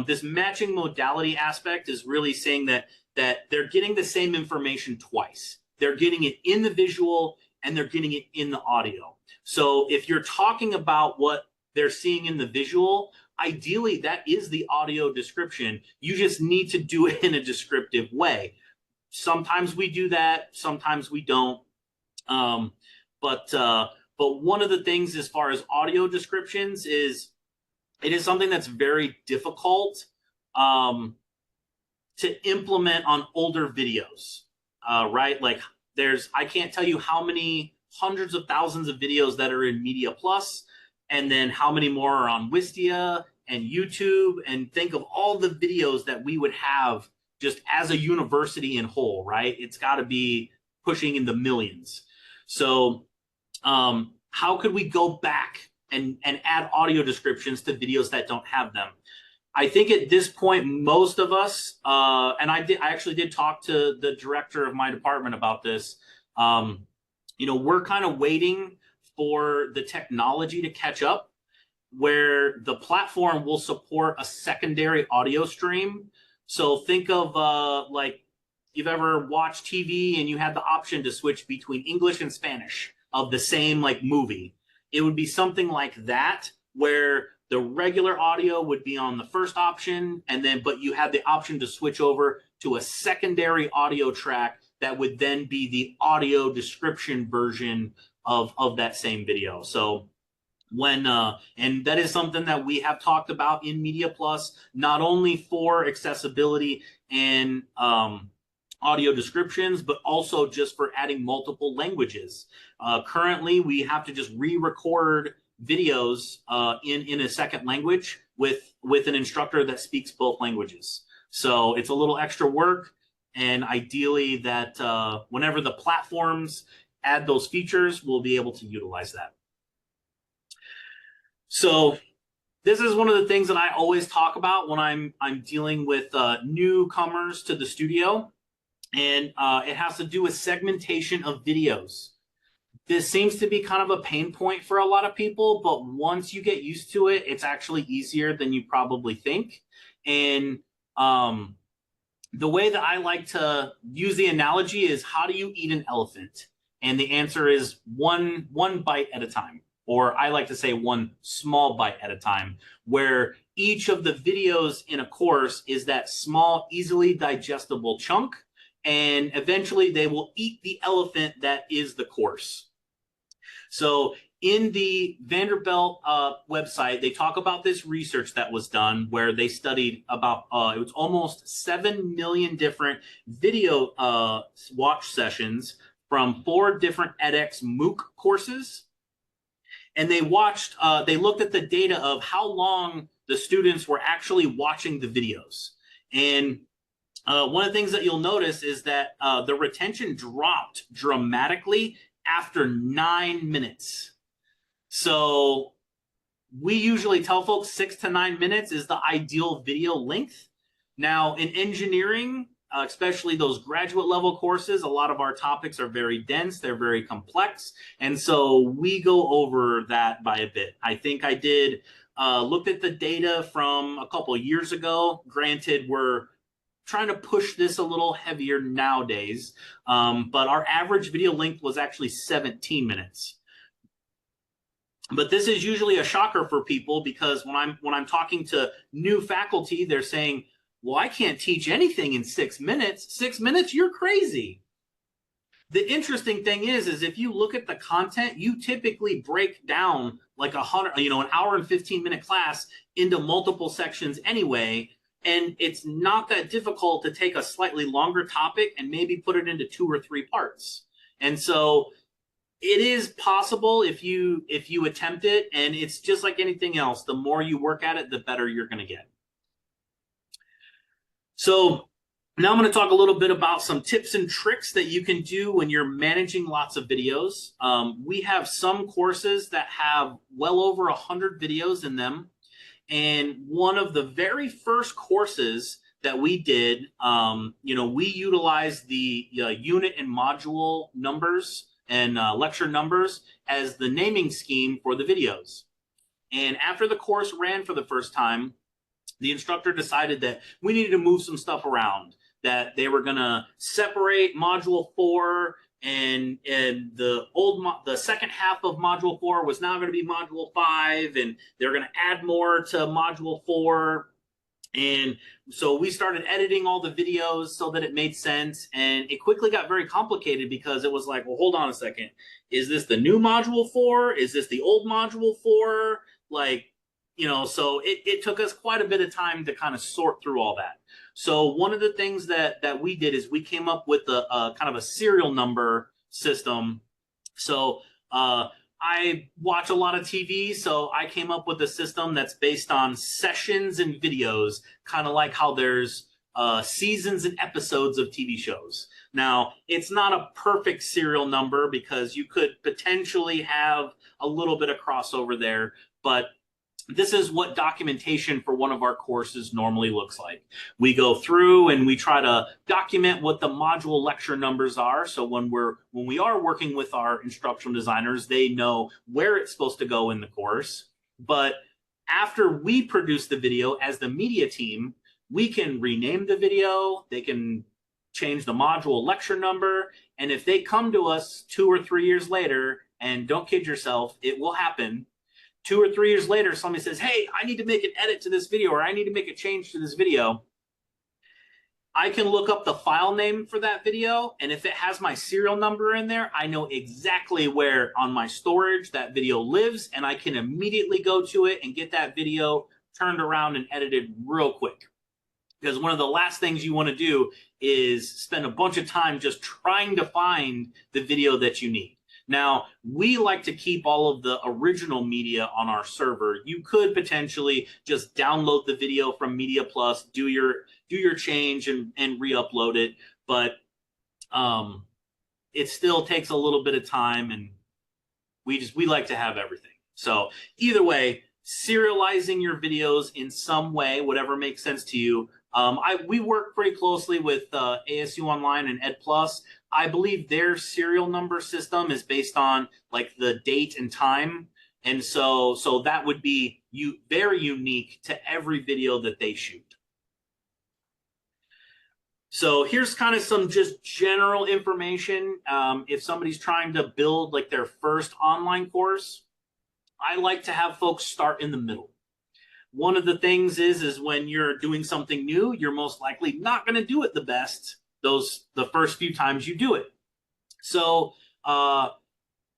this matching modality aspect is really saying that they're getting the same information twice. They're getting it in the visual and they're getting it in the audio. So if you're talking about what they're seeing in the visual, ideally that is the audio description. You just need to do it in a descriptive way. Sometimes we do that, sometimes we don't. But one of the things as far as audio descriptions is it is something that's very difficult to implement on older videos, right? Like I can't tell you how many hundreds of thousands of videos that are in Media Plus, and then how many more are on Wistia and YouTube, and think of all the videos that we would have just as a university in whole, right? It's got to be pushing in the millions. So how could we go back and add audio descriptions to videos that don't have them? I think at this point, most of us, and I actually did talk to the director of my department about this. We're kind of waiting for the technology to catch up, where the platform will support a secondary audio stream. So think of like you've ever watched TV and you had the option to switch between English and Spanish of the same like movie. It would be something like that, where the regular audio would be on the first option, but you had the option to switch over to a secondary audio track that would then be the audio description version of that same video. So and that is something that we have talked about in Media Plus, not only for accessibility and audio descriptions, but also just for adding multiple languages. Currently, we have to just re-record videos in a second language with an instructor that speaks both languages. So it's a little extra work, and ideally that whenever the platforms add those features, we'll be able to utilize that. So this is one of the things that I always talk about when I'm dealing with newcomers to the studio, and it has to do with segmentation of videos. This seems to be kind of a pain point for a lot of people, but once you get used to it, it's actually easier than you probably think. And the way that I like to use the analogy is, how do you eat an elephant? And the answer is one bite at a time, or I like to say one small bite at a time, where each of the videos in a course is that small, easily digestible chunk, and eventually they will eat the elephant that is the course. So in the Vanderbilt website, they talk about this research that was done where they studied about, it was almost 7 million different video watch sessions from 4 different edX MOOC courses. And they looked at the data of how long the students were actually watching the videos. And one of the things that you'll notice is that the retention dropped dramatically after 9 minutes. So we usually tell folks 6 to 9 minutes is the ideal video length. Now in engineering, especially those graduate level courses, a lot of our topics are very dense, they're very complex, and so we go over that by a bit. I think I did looked at the data from a couple of years ago. Granted, we're trying to push this a little heavier nowadays, but our average video length was actually 17 minutes. But this is usually a shocker for people, because when I'm talking to new faculty, they're saying, well, I can't teach anything in 6 minutes. 6 minutes? You're crazy. The interesting thing is if you look at the content, you typically break down like an hour and 15-minute class into multiple sections anyway. And it's not that difficult to take a slightly longer topic and maybe put it into 2 or 3 parts. And so it is possible if you attempt it, and it's just like anything else. The more you work at it, the better you're going to get. So now I'm going to talk a little bit about some tips and tricks that you can do when you're managing lots of videos. We have some courses that have well over 100 videos in them. And one of the very first courses that we did, we utilized the unit and module numbers and lecture numbers as the naming scheme for the videos. And after the course ran for the first time, the instructor decided that we needed to move some stuff around, that they were going to separate module 4, and the second half of module 4 was now going to be module 5, and they're going to add more to module 4. And so we started editing all the videos so that it made sense, and it quickly got very complicated, because it was like, well, hold on a second. Is this the new module 4? Is this the old module 4? Like, so it took us quite a bit of time to kind of sort through all that. So one of the things that we did is we came up with a kind of a serial number system. So I watch a lot of TV, so I came up with a system that's based on sessions and videos, kind of like how there's seasons and episodes of TV shows. Now, it's not a perfect serial number because you could potentially have a little bit of crossover there, but this is what documentation for one of our courses normally looks like. We go through and we try to document what the module lecture numbers are. So when we are working with our instructional designers, they know where it's supposed to go in the course. But after we produce the video as the media team, we can rename the video, they can change the module lecture number, and if they come to us 2 or 3 years later, and don't kid yourself, it will happen, 2 or 3 years later, somebody says, hey, I need to make an edit to this video, or I need to make a change to this video. I can look up the file name for that video, and if it has my serial number in there, I know exactly where on my storage that video lives, and I can immediately go to it and get that video turned around and edited real quick. Because one of the last things you want to do is spend a bunch of time just trying to find the video that you need. Now, we like to keep all of the original media on our server. You could potentially just download the video from Media Plus, do your change and re-upload it, but it still takes a little bit of time, and we like to have everything. So either way, serializing your videos in some way, whatever makes sense to you. We work pretty closely with ASU Online and Ed Plus. I believe their serial number system is based on like the date and time. And so that would be very unique to every video that they shoot. So here's kind of some just general information. If somebody's trying to build like their first online course, I like to have folks start in the middle. One of the things is when you're doing something new, you're most likely not going to do it the best the first few times you do it. So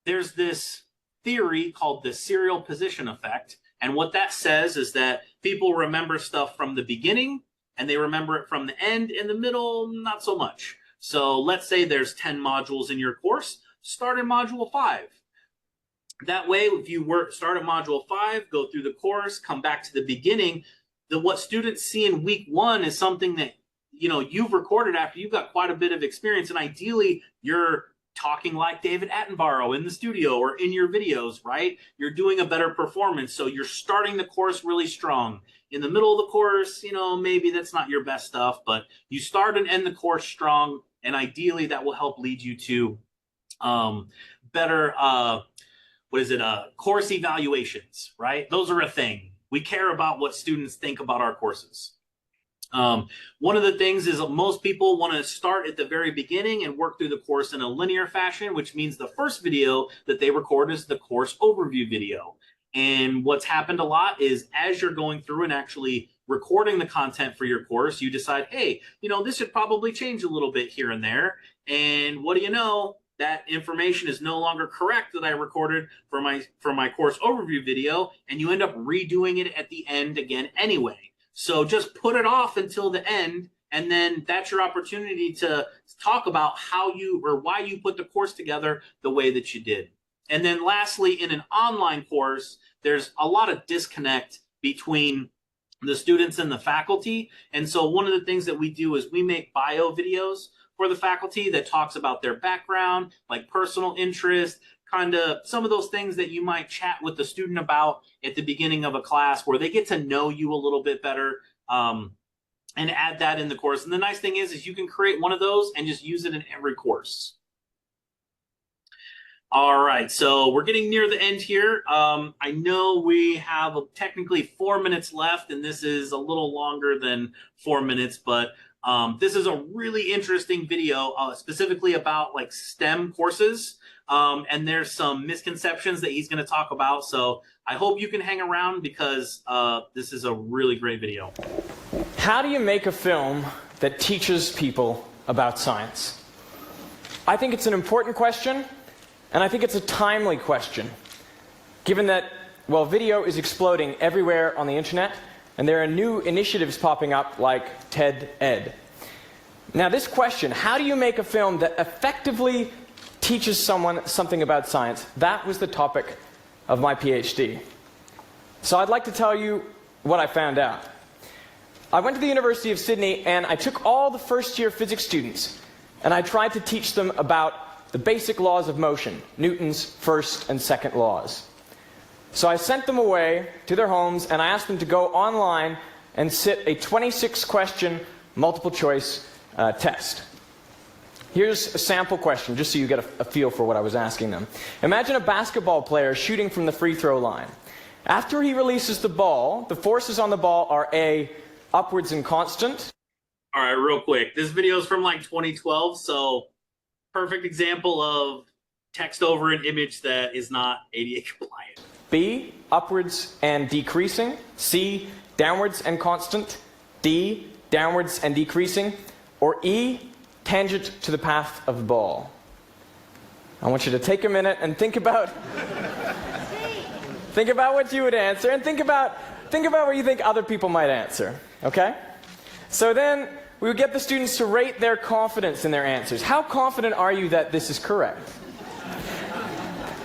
there's this theory called the serial position effect. And what that says is that people remember stuff from the beginning and they remember it from the end. In the middle, not so much. So let's say there's 10 modules in your course. Start in module 5. That way, if you start at module 5, go through the course, come back to the beginning, what students see in week 1 is something that you've recorded after you've got quite a bit of experience, and ideally you're talking like David Attenborough in the studio or in your videos, right? You're doing a better performance, so you're starting the course really strong. In the middle of the course, maybe that's not your best stuff, but you start and end the course strong, and ideally that will help lead you to better course evaluations, right? Those are a thing. We care about what students think about our courses. One of the things is most people want to start at the very beginning and work through the course in a linear fashion, which means the first video that they record is the course overview video. And what's happened a lot is as you're going through and actually recording the content for your course, you decide, hey, this should probably change a little bit here and there. And what do you know? That information is no longer correct that I recorded for my course overview video, and you end up redoing it at the end again anyway. So just put it off until the end, and then that's your opportunity to talk about why you put the course together the way that you did. And then lastly, in an online course, there's a lot of disconnect between the students and the faculty. And so one of the things that we do is we make bio videos for the faculty that talks about their background, like personal interest, kind of some of those things that you might chat with the student about at the beginning of a class where they get to know you a little bit better, and add that in the course. And the nice thing is you can create one of those and just use it in every course. All right, so we're getting near the end here. I know we have technically 4 minutes left, and this is a little longer than 4 minutes, but this is a really interesting video specifically about like STEM courses. And there's some misconceptions that he's going to talk about. So I hope you can hang around because this is a really great video. How do you make a film that teaches people about science? I think it's an important question, and I think it's a timely question, given that well, video is exploding everywhere on the internet, and there are new initiatives popping up like TED Ed. Now this question, how do you make a film that effectively teaches someone something about science? That was the topic of my PhD. So I'd like to tell you what I found out. I went to the University of Sydney and I took all the first-year physics students and I tried to teach them about the basic laws of motion, Newton's first and second laws. So I sent them away to their homes and I asked them to go online and sit a 26-question multiple-choice test. Here's a sample question, just so you get a feel for what I was asking them. Imagine a basketball player shooting from the free throw line. After he releases the ball, the forces on the ball are A, upwards and constant. All right, real quick. This video is from like 2012, so perfect example of text over an image that is not ADA compliant. B, upwards and decreasing. C, downwards and constant. D, downwards and decreasing. Or E, tangent to the path of the ball. I want you to take a minute and think about what you would answer, and think about what you think other people might answer, okay? So then we would get the students to rate their confidence in their answers. How confident are you that this is correct?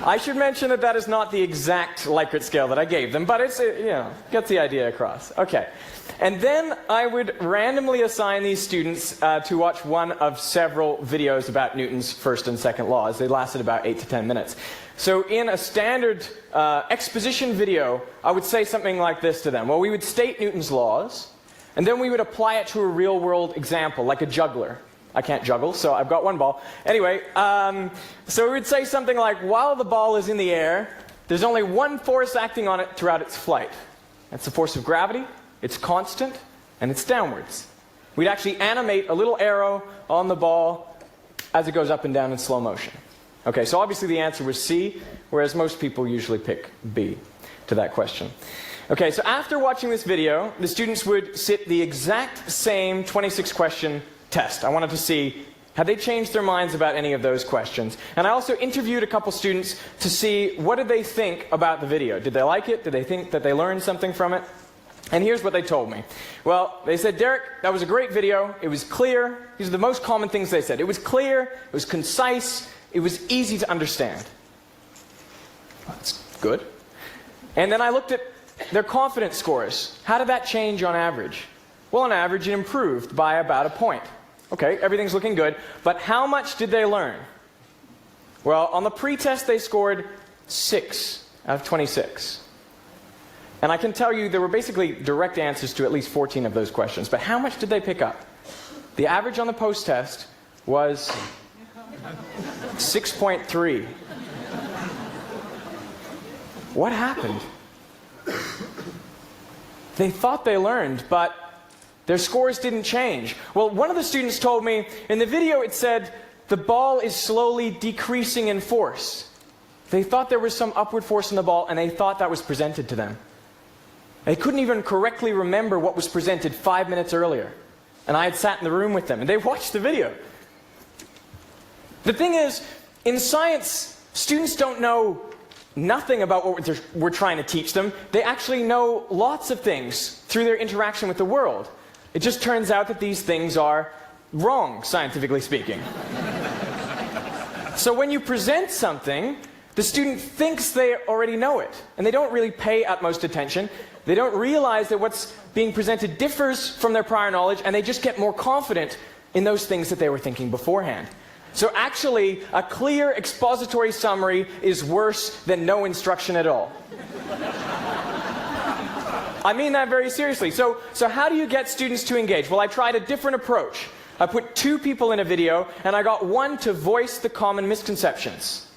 I should mention that that is not the exact Likert scale that I gave them, but it's, gets the idea across. Okay. And then I would randomly assign these students to watch one of several videos about Newton's first and second laws. They lasted about 8 to 10 minutes. So in a standard exposition video, I would say something like this to them. Well, we would state Newton's laws, and then we would apply it to a real-world example, like a juggler. I can't juggle, so I've got one ball. Anyway, so we would say something like, while the ball is in the air, there's only one force acting on it throughout its flight. That's the force of gravity. It's constant, and it's downwards. We'd actually animate a little arrow on the ball as it goes up and down in slow motion. Okay, so obviously the answer was C, whereas most people usually pick B to that question. Okay, so after watching this video, the students would sit the exact same 26-question test. I wanted to see, had they changed their minds about any of those questions? And I also interviewed a couple students to see what did they think about the video. Did they like it? Did they think that they learned something from it? And here's what they told me. Well, they said, Derek, that was a great video. It was clear. These are the most common things they said. It was clear, it was concise, it was easy to understand. That's good. And then I looked at their confidence scores. How did that change on average? Well, on average, it improved by about a point. Okay, everything's looking good. But how much did they learn? Well, on the pre-test, they scored 6 out of 26. And I can tell you there were basically direct answers to at least 14 of those questions. But how much did they pick up? The average on the post-test was 6.3. What happened? They thought they learned, but their scores didn't change. Well, one of the students told me, in the video it said, the ball is slowly decreasing in force. They thought there was some upward force in the ball, and they thought that was presented to them. They couldn't even correctly remember what was presented 5 minutes earlier. And I had sat in the room with them, and they watched the video. The thing is, in science, students don't know nothing about what we're trying to teach them. They actually know lots of things through their interaction with the world. It just turns out that these things are wrong, scientifically speaking. So when you present something, the student thinks they already know it, and they don't really pay utmost attention. They don't realize that what's being presented differs from their prior knowledge, and they just get more confident in those things that they were thinking beforehand. So actually, a clear expository summary is worse than no instruction at all. I mean that very seriously. So how do you get students to engage? Well, I tried a different approach. I put 2 people in a video, and I got one to voice the common misconceptions.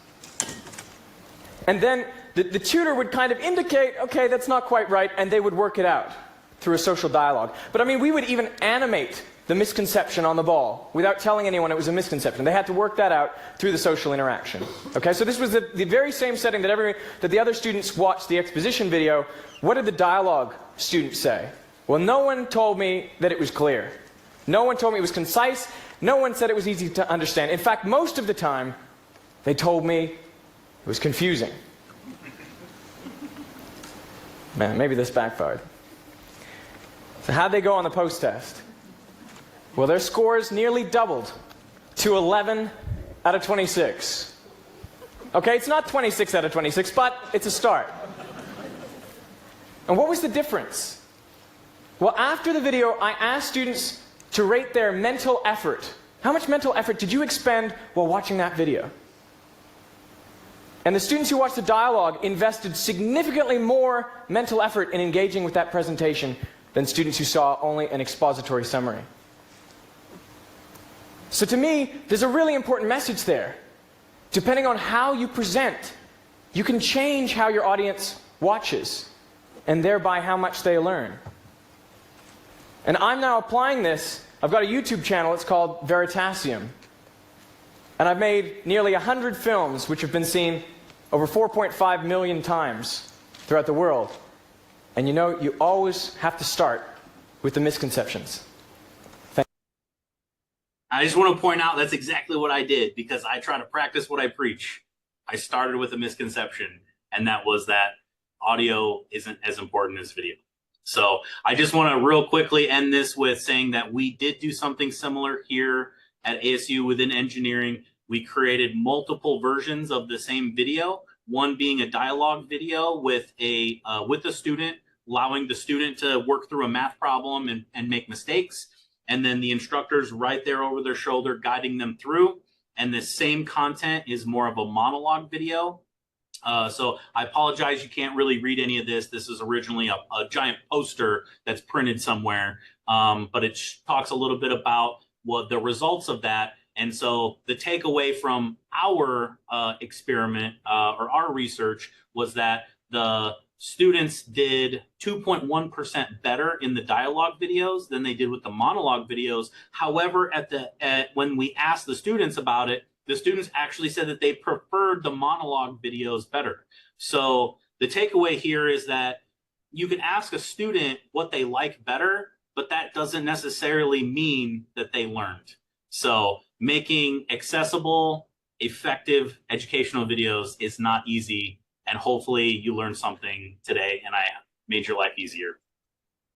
And then the tutor would kind of indicate, okay, that's not quite right, and they would work it out through a social dialogue. But I mean, we would even animate the misconception on the ball without telling anyone it was a misconception. They had to work that out through the social interaction. Okay, so this was the very same setting that the other students watched the exposition video. What did the dialogue students say? Well, no one told me that it was clear. No one told me it was concise. No one said it was easy to understand. In fact, most of the time, they told me it was confusing. Man, maybe this backfired. So how'd they go on the post-test? Well, their scores nearly doubled to 11 out of 26. Okay, it's not 26 out of 26, but it's a start. And what was the difference? Well, after the video, I asked students to rate their mental effort. How much mental effort did you expend while watching that video? And the students who watched the dialogue invested significantly more mental effort in engaging with that presentation than students who saw only an expository summary. So to me, there's a really important message there. Depending on how you present, you can change how your audience watches, and thereby how much they learn. And I'm now applying this. I've got a YouTube channel, it's called Veritasium. And I've made nearly 100 films which have been seen over 4.5 million times throughout the world. And you know, you always have to start with the misconceptions. I just want to point out that's exactly what I did, because I try to practice what I preach. I started with a misconception, and that was that audio isn't as important as video. So I just want to real quickly end this with saying that we did do something similar here at ASU within engineering. We created multiple versions of the same video, one being a dialogue video with a student, allowing the student to work through a math problem and make mistakes. And then the instructor's right there over their shoulder guiding them through. And the same content is more of a monologue video. So I apologize, you can't really read any of this. This is originally a giant poster that's printed somewhere, but it talks a little bit about what the results of that. And so the takeaway from our experiment or our research was that the students did 2.1% better in the dialogue videos than they did with the monologue videos. However, when we asked the students about it, the students actually said that they preferred the monologue videos better. So the takeaway here is that you can ask a student what they like better, but that doesn't necessarily mean that they learned. So making accessible, effective educational videos is not easy. And hopefully you learned something today and I made your life easier.